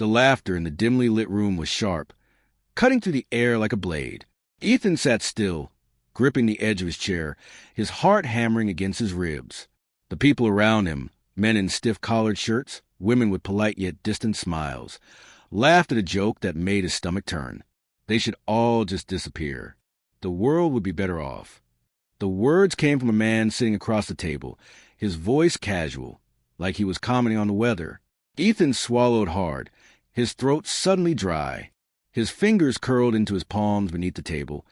The laughter in the dimly lit room was sharp, cutting through the air like a blade. Ethan sat still, gripping the edge of his chair, his heart hammering against his ribs. The people around him, men in stiff collared shirts, women with polite yet distant smiles, laughed at a joke that made his stomach turn. They should all just disappear. The world would be better off. The words came from a man sitting across the table, his voice casual, like he was commenting on the weather. Ethan swallowed hard, his throat suddenly dry. His fingers curled into his palms beneath the table,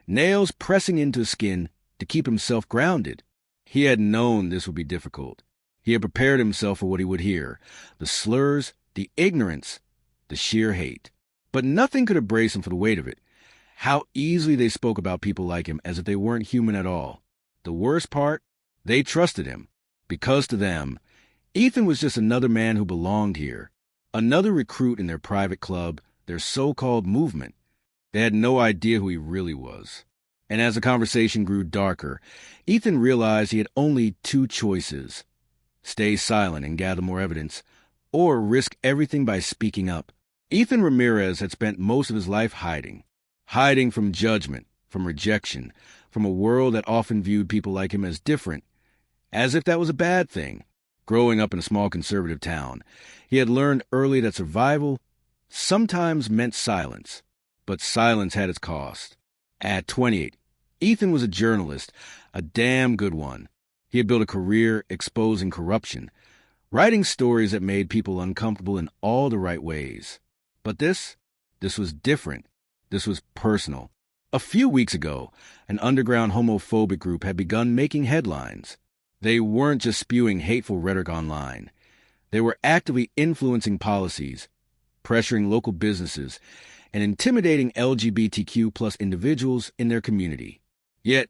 nails pressing into his skin to keep himself grounded. He had known this would be difficult. He had prepared himself for what he would hear, the slurs, the ignorance, the sheer hate. But nothing could have braced him for the weight of it. How easily they spoke about people like him as if they weren't human at all. The worst part, they trusted him, because to them, Ethan was just another man who belonged here, another recruit in their private club, their so-called movement. They had no idea who he really was. And as the conversation grew darker, Ethan realized he had only two choices: stay silent and gather more evidence, or risk everything by speaking up. Ethan Ramirez had spent most of his life hiding from judgment, from rejection, from a world that often viewed people like him as different, as if that was a bad thing. Growing up in a small conservative town, he had learned early that survival sometimes meant silence, but silence had its cost. At 28, Ethan was a journalist, a damn good one. He had built a career exposing corruption, writing stories that made people uncomfortable in all the right ways. But this was different. This was personal. A few weeks ago, an underground homophobic group had begun making headlines. They weren't just spewing hateful rhetoric online. They were actively influencing policies, pressuring local businesses, and intimidating LGBTQ+ individuals in their community. Yet,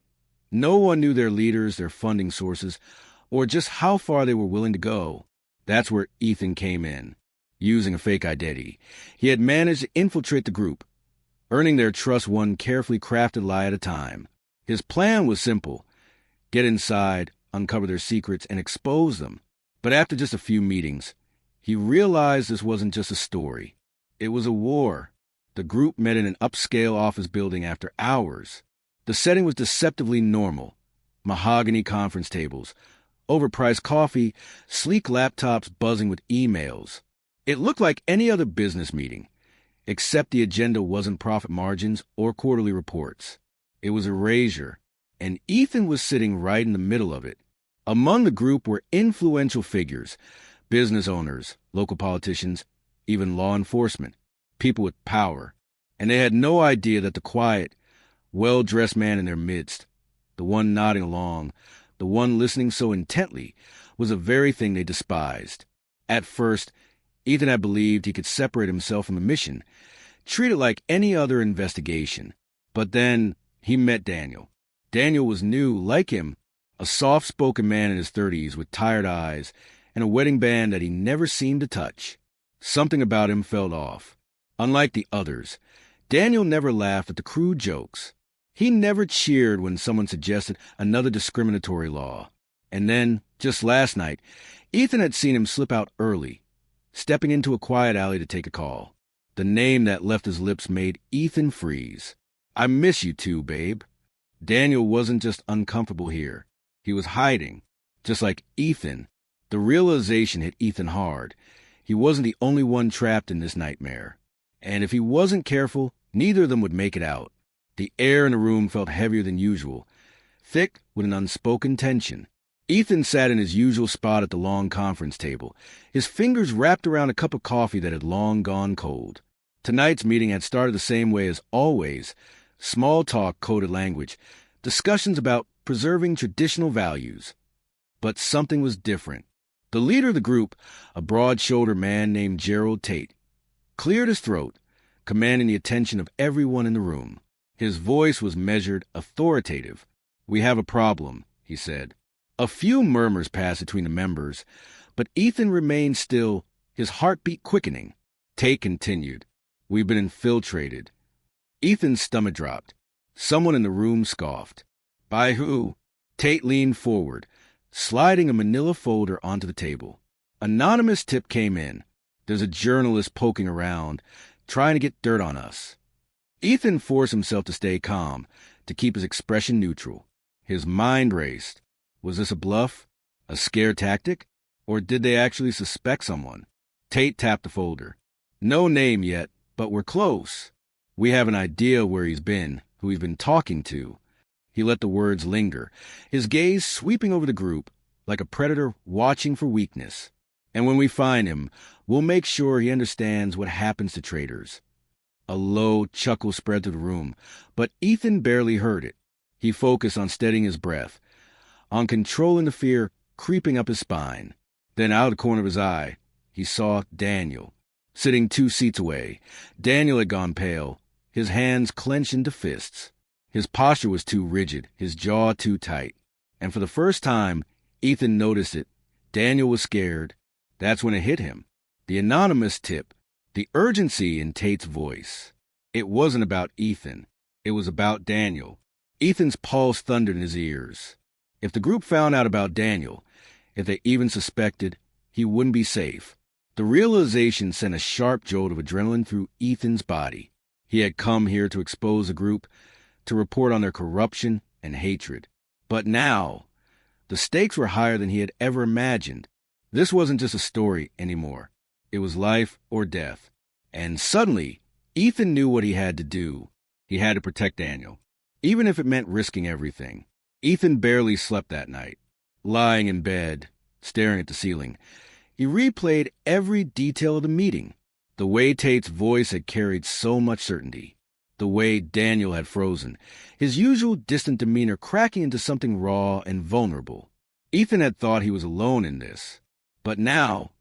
no one knew their leaders, their funding sources, or just how far they were willing to go. That's where Ethan came in. Using a fake identity, he had managed to infiltrate the group, earning their trust one carefully crafted lie at a time. His plan was simple: get inside, uncover their secrets, and expose them. But after just a few meetings, he realized this wasn't just a story. It was a war. The group met in an upscale office building after hours. The setting was deceptively normal: mahogany conference tables, overpriced coffee, sleek laptops buzzing with emails. It looked like any other business meeting, except the agenda wasn't profit margins or quarterly reports. It was erasure, and Ethan was sitting right in the middle of it. Among the group were influential figures, business owners, local politicians, even law enforcement, people with power. And they had no idea that the quiet, well-dressed man in their midst, the one nodding along, the one listening so intently, was the very thing they despised. At first, Ethan had believed he could separate himself from the mission, treat it like any other investigation. But then he met Daniel. Daniel was new, like him, a soft-spoken man in his 30s with tired eyes and a wedding band that he never seemed to touch. Something about him felt off. Unlike the others, Daniel never laughed at the crude jokes. He never cheered when someone suggested another discriminatory law. And then, just last night, Ethan had seen him slip out early, stepping into a quiet alley to take a call. The name that left his lips made Ethan freeze. "I miss you too, babe." Daniel wasn't just uncomfortable here. He was hiding, just like Ethan. The realization hit Ethan hard. He wasn't the only one trapped in this nightmare. And if he wasn't careful, neither of them would make it out. The air in the room felt heavier than usual, thick with an unspoken tension. Ethan sat in his usual spot at the long conference table, his fingers wrapped around a cup of coffee that had long gone cold. Tonight's meeting had started the same way as always: small talk, coded language, discussions about preserving traditional values. But something was different. The leader of the group, a broad-shouldered man named Gerald Tate, cleared his throat, commanding the attention of everyone in the room. His voice was measured, authoritative. "We have a problem," he said. A few murmurs passed between the members, but Ethan remained still, his heartbeat quickening. Tate continued, "We've been infiltrated." Ethan's stomach dropped. Someone in the room scoffed. "By who?" Tate leaned forward, sliding a manila folder onto the table. Anonymous tip came in. There's a journalist poking around, trying to get dirt on us. Ethan forced himself to stay calm, to keep his expression neutral. His mind raced. Was this a bluff? A scare tactic? Or did they actually suspect someone? Tate tapped the folder. No name yet, but we're close. We have an idea where he's been, who he's been talking to. He let the words linger, his gaze sweeping over the group like a predator watching for weakness. And when we find him, we'll make sure he understands what happens to traitors. A low chuckle spread through the room, but Ethan barely heard it. He focused on steadying his breath, on controlling the fear creeping up his spine. Then out of the corner of his eye, he saw Daniel, sitting 2 seats away. Daniel had gone pale, his hands clenched into fists. His posture was too rigid, his jaw too tight. And for the first time, Ethan noticed it. Daniel was scared. That's when it hit him. The anonymous tip, the urgency in Tate's voice. It wasn't about Ethan. It was about Daniel. Ethan's pulse thundered in his ears. If the group found out about Daniel, if they even suspected, he wouldn't be safe. The realization sent a sharp jolt of adrenaline through Ethan's body. He had come here to expose the group, to report on their corruption and hatred. But now, the stakes were higher than he had ever imagined. This wasn't just a story anymore. It was life or death. And suddenly, Ethan knew what he had to do. He had to protect Daniel, even if it meant risking everything. Ethan barely slept that night. Lying in bed, staring at the ceiling, he replayed every detail of the meeting. The way Tate's voice had carried so much certainty. The way Daniel had frozen, his usual distant demeanor cracking into something raw and vulnerable. Ethan had thought he was alone in this. But now,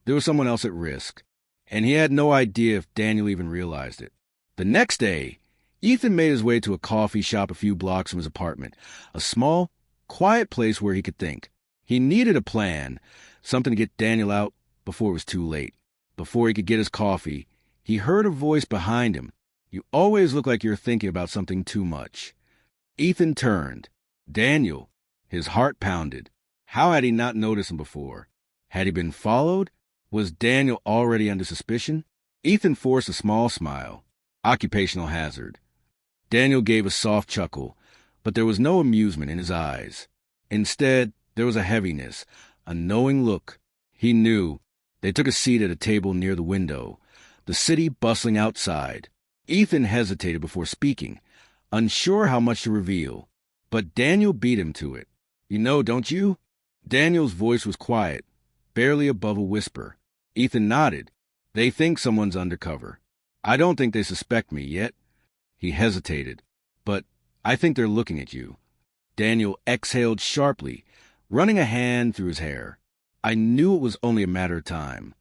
there was someone else at risk, and he had no idea if Daniel even realized it. The next day, Ethan made his way to a coffee shop a few blocks from his apartment, a small, quiet place where he could think. He needed a plan, something to get Daniel out before it was too late. Before he could get his coffee, he heard a voice behind him. You always look like you're thinking about something too much. Ethan turned. Daniel. His heart pounded. How had he not noticed him before? Had he been followed? Was Daniel already under suspicion? Ethan forced a small smile. Occupational hazard. Daniel gave a soft chuckle, but there was no amusement in his eyes. Instead, there was a heaviness, a knowing look. He knew. They took a seat at a table near the window, the city bustling outside. Ethan hesitated before speaking, unsure how much to reveal. But Daniel beat him to it. You know, don't you? Daniel's voice was quiet, barely above a whisper. Ethan nodded. They think someone's undercover. I don't think they suspect me yet. He hesitated. But I think they're looking at you. Daniel exhaled sharply, running a hand through his hair. I knew it was only a matter of time.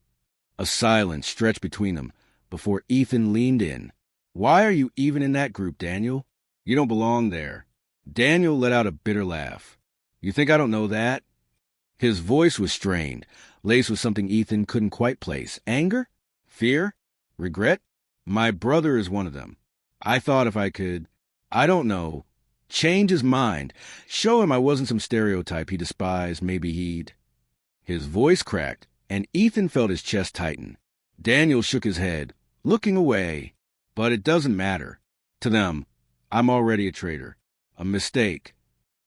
A silence stretched between them before Ethan leaned in. Why are you even in that group, Daniel? You don't belong there. Daniel let out a bitter laugh. You think I don't know that? His voice was strained, laced with something Ethan couldn't quite place. Anger? Fear? Regret? My brother is one of them. I thought if I could, I don't know, change his mind, show him I wasn't some stereotype he despised, maybe he'd... His voice cracked, and Ethan felt his chest tighten. Daniel shook his head, looking away. But it doesn't matter. To them, I'm already a traitor. A mistake.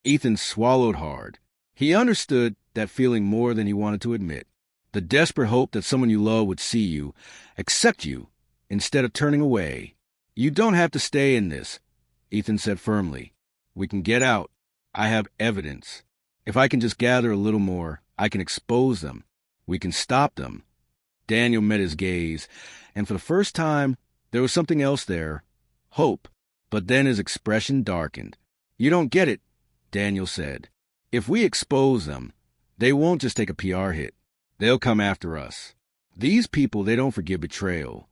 Ethan swallowed hard. He understood that feeling more than he wanted to admit. The desperate hope that someone you love would see you, accept you, instead of turning away. You don't have to stay in this, Ethan said firmly. We can get out. I have evidence. If I can just gather a little more, I can expose them. We can stop them. Daniel met his gaze, and for the first time, there was something else there. Hope. But then his expression darkened. You don't get it, Daniel said. If we expose them, they won't just take a PR hit. They'll come after us. These people, they don't forgive betrayal.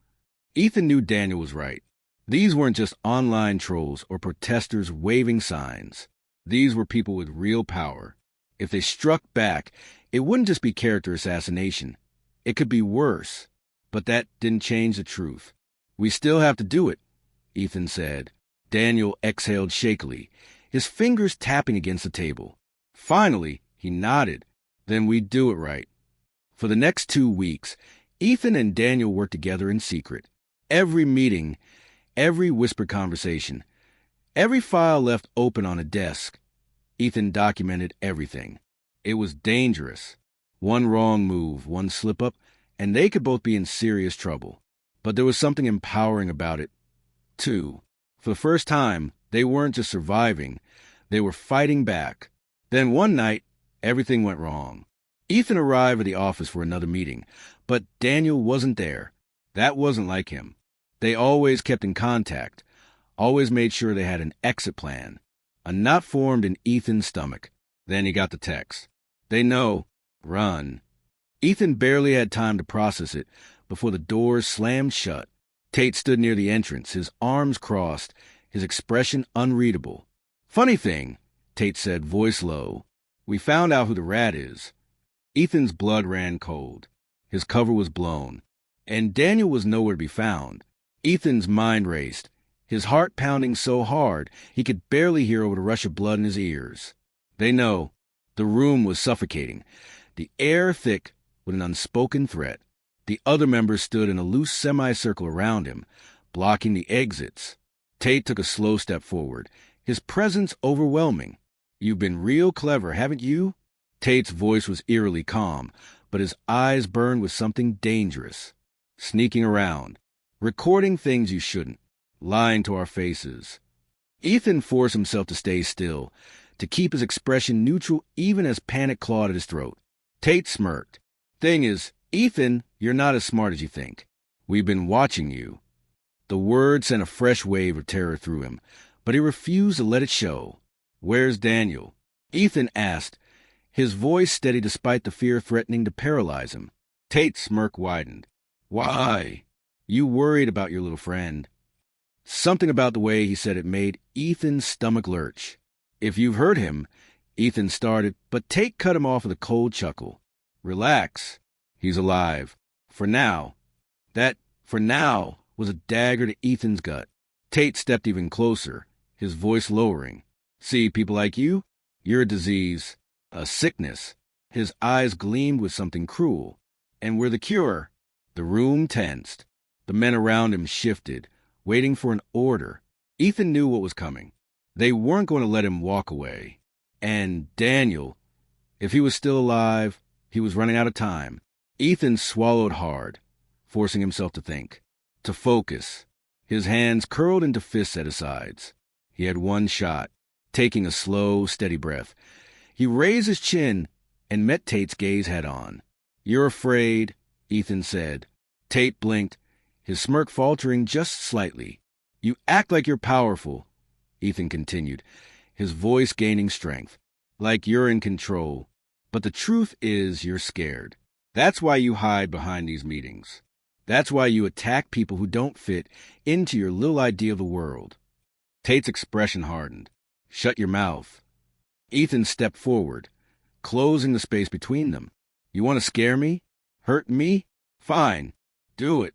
Ethan knew Daniel was right. These weren't just online trolls or protesters waving signs. These were people with real power. If they struck back, it wouldn't just be character assassination. It could be worse. But that didn't change the truth. We still have to do it, Ethan said. Daniel exhaled shakily, his fingers tapping against the table. Finally, he nodded. Then we'd do it right. For the next 2 weeks, Ethan and Daniel worked together in secret. Every meeting, every whispered conversation, every file left open on a desk, Ethan documented everything. It was dangerous. One wrong move, one slip-up, and they could both be in serious trouble. But there was something empowering about it, too. For the first time, they weren't just surviving, they were fighting back. Then one night, everything went wrong. Ethan arrived at the office for another meeting, but Daniel wasn't there. That wasn't like him. They always kept in contact, always made sure they had an exit plan. A knot formed in Ethan's stomach. Then he got the text. They know. Run. Ethan barely had time to process it before the doors slammed shut. Tate stood near the entrance, his arms crossed, his expression unreadable. Funny thing, Tate said, voice low. We found out who the rat is. Ethan's blood ran cold. His cover was blown. And Daniel was nowhere to be found. Ethan's mind raced, his heart pounding so hard he could barely hear over the rush of blood in his ears. They know. The room was suffocating, the air thick with an unspoken threat. The other members stood in a loose semicircle around him, blocking the exits. Tate took a slow step forward, his presence overwhelming. You've been real clever, haven't you? Tate's voice was eerily calm, but his eyes burned with something dangerous. Sneaking around, recording things you shouldn't, lying to our faces. Ethan forced himself to stay still, to keep his expression neutral even as panic clawed at his throat. Tate smirked. Thing is, Ethan, you're not as smart as you think. We've been watching you. The word sent a fresh wave of terror through him, but he refused to let it show. Where's Daniel? Ethan asked, his voice steady despite the fear threatening to paralyze him. Tate's smirk widened. Why? You worried about your little friend. Something about the way he said it made Ethan's stomach lurch. If you've heard him, Ethan started, but Tate cut him off with a cold chuckle. Relax. He's alive. For now. That, for now, was a dagger to Ethan's gut. Tate stepped even closer, his voice lowering. See, people like you? You're a disease. A sickness. His eyes gleamed with something cruel. And we're the cure. The room tensed. The men around him shifted, waiting for an order. Ethan knew what was coming. They weren't going to let him walk away. And Daniel, if he was still alive, he was running out of time. Ethan swallowed hard, forcing himself to think, to focus. His hands curled into fists at his sides. He had one shot, taking a slow, steady breath. He raised his chin and met Tate's gaze head-on. You're afraid, Ethan said. Tate blinked, his smirk faltering just slightly. You act like you're powerful, Ethan continued, his voice gaining strength, like you're in control. But the truth is you're scared. That's why you hide behind these meetings. That's why you attack people who don't fit into your little idea of the world. Tate's expression hardened. Shut your mouth. Ethan stepped forward, closing the space between them. You want to scare me? Hurt me? Fine. Do it.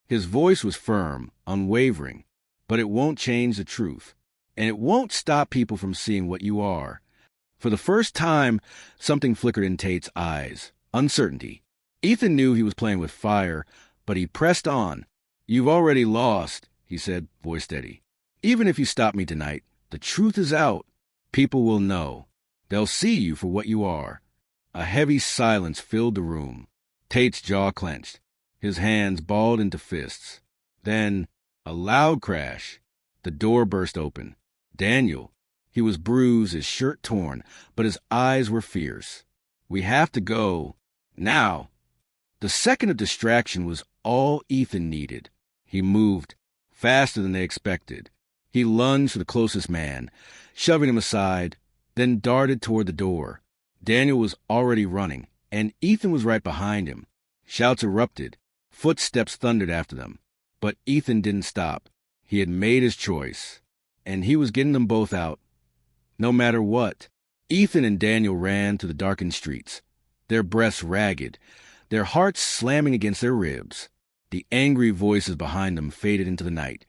His voice was firm, unwavering, but it won't change the truth, and it won't stop people from seeing what you are. For the first time, something flickered in Tate's eyes. Uncertainty. Ethan knew he was playing with fire, but he pressed on. You've already lost, he said, voice steady. Even if you stop me tonight, the truth is out. People will know. They'll see you for what you are. A heavy silence filled the room. Tate's jaw clenched, his hands balled into fists. Then, a loud crash. The door burst open. Daniel. He was bruised, his shirt torn, but his eyes were fierce. We have to go. Now. The second of distraction was all Ethan needed. He moved, faster than they expected. He lunged for the closest man, shoving him aside, then darted toward the door. Daniel was already running, and Ethan was right behind him. Shouts erupted. Footsteps thundered after them. But Ethan didn't stop. He had made his choice, and he was getting them both out, no matter what. Ethan and Daniel ran to the darkened streets, their breaths ragged, their hearts slamming against their ribs. The angry voices behind them faded into the night,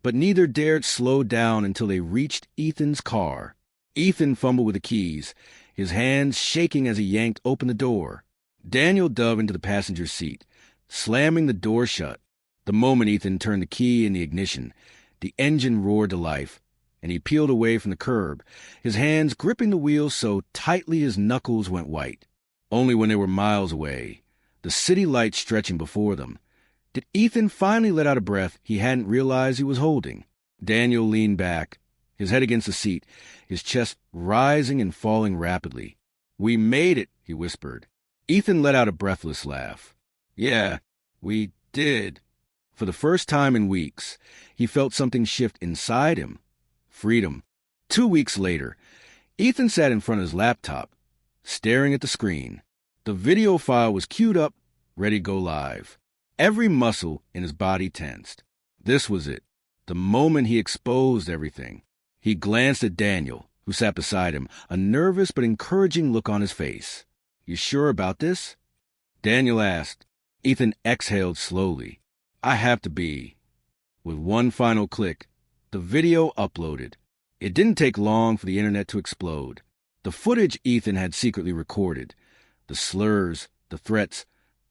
but neither dared slow down until they reached Ethan's car. Ethan fumbled with the keys, his hands shaking as he yanked open the door. Daniel dove into the passenger seat, slamming the door shut. The moment Ethan turned the key in the ignition, the engine roared to life, and he peeled away from the curb, his hands gripping the wheel so tightly his knuckles went white. Only when they were miles away, the city lights stretching before them, did Ethan finally let out a breath he hadn't realized he was holding. Daniel leaned back, his head against the seat, his chest rising and falling rapidly. "We made it," he whispered. Ethan let out a breathless laugh. "Yeah, we did." For the first time in weeks, he felt something shift inside him. Freedom. 2 weeks later, Ethan sat in front of his laptop, staring at the screen. The video file was queued up, ready to go live. Every muscle in his body tensed. This was it. The moment he exposed everything. He glanced at Daniel, who sat beside him, a nervous but encouraging look on his face. "You sure about this?" Daniel asked. Ethan exhaled slowly. "I have to be." With one final click, the video uploaded. It didn't take long for the internet to explode. The footage Ethan had secretly recorded, the slurs, the threats,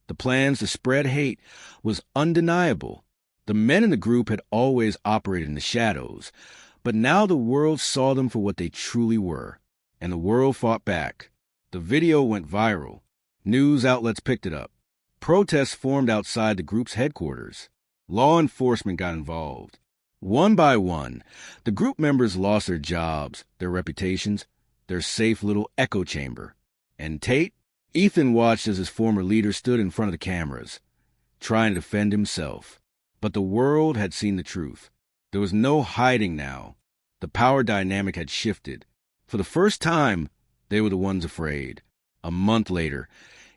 the plans to spread hate, was undeniable. The men in the group had always operated in the shadows, but now the world saw them for what they truly were, and the world fought back. The video went viral. News outlets picked it up. Protests formed outside the group's headquarters. Law enforcement got involved. One by one, the group members lost their jobs, their reputations, their safe little echo chamber. And Tate? Ethan watched as his former leader stood in front of the cameras, trying to defend himself. But the world had seen the truth. There was no hiding now. The power dynamic had shifted. For the first time, they were the ones afraid. A month later,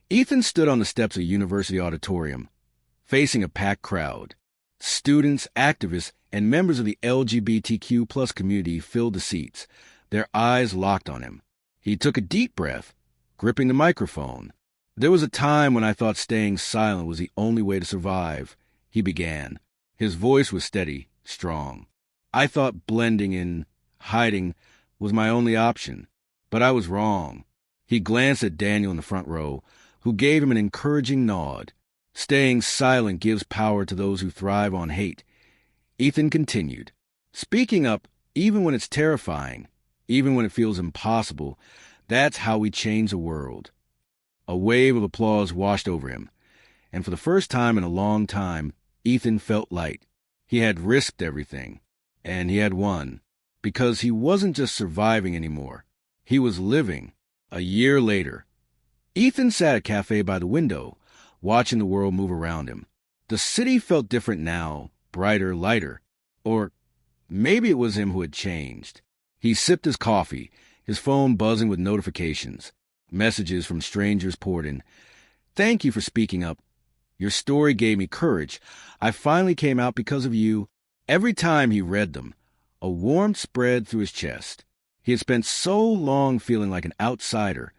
Ethan stood on the steps of a university auditorium, facing a packed crowd. Students, activists, and members of the LGBTQ plus community filled the seats, their eyes locked on him. He took a deep breath, gripping the microphone. "There was a time when I thought staying silent was the only way to survive," he began. His voice was steady, strong. "I thought blending in, hiding, was my only option. But I was wrong." He glanced at Daniel in the front row, who gave him an encouraging nod. "Staying silent gives power to those who thrive on hate." Ethan continued. "Speaking up, even when it's terrifying, even when it feels impossible, that's how we change the world." A wave of applause washed over him, and for the first time in a long time, Ethan felt light. He had risked everything, and he had won, because he wasn't just surviving anymore. He was living. A year later, Ethan sat at a cafe by the window, watching the world move around him. The city felt different now, brighter, lighter. Or maybe it was him who had changed. He sipped his coffee, his phone buzzing with notifications. Messages from strangers poured in. "Thank you for speaking up. Your story gave me courage. I finally came out because of you." Every time he read them, a warmth spread through his chest. He had spent so long feeling like an outsider,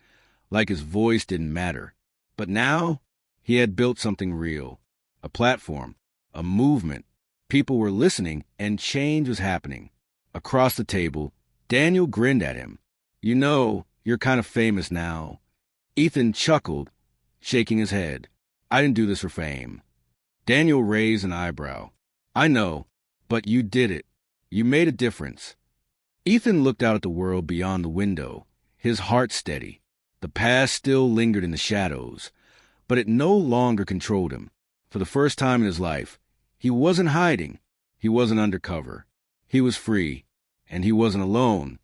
like his voice didn't matter. But now, he had built something real. A platform, a movement. People were listening, and change was happening. Across the table, Daniel grinned at him. "You know, you're kind of famous now." Ethan chuckled, shaking his head. "I didn't do this for fame." Daniel raised an eyebrow. "I know, but you did it. You made a difference." Ethan looked out at the world beyond the window, his heart steady. The past still lingered in the shadows, but it no longer controlled him. For the first time in his life, he wasn't hiding. He wasn't undercover. He was free, and he wasn't alone.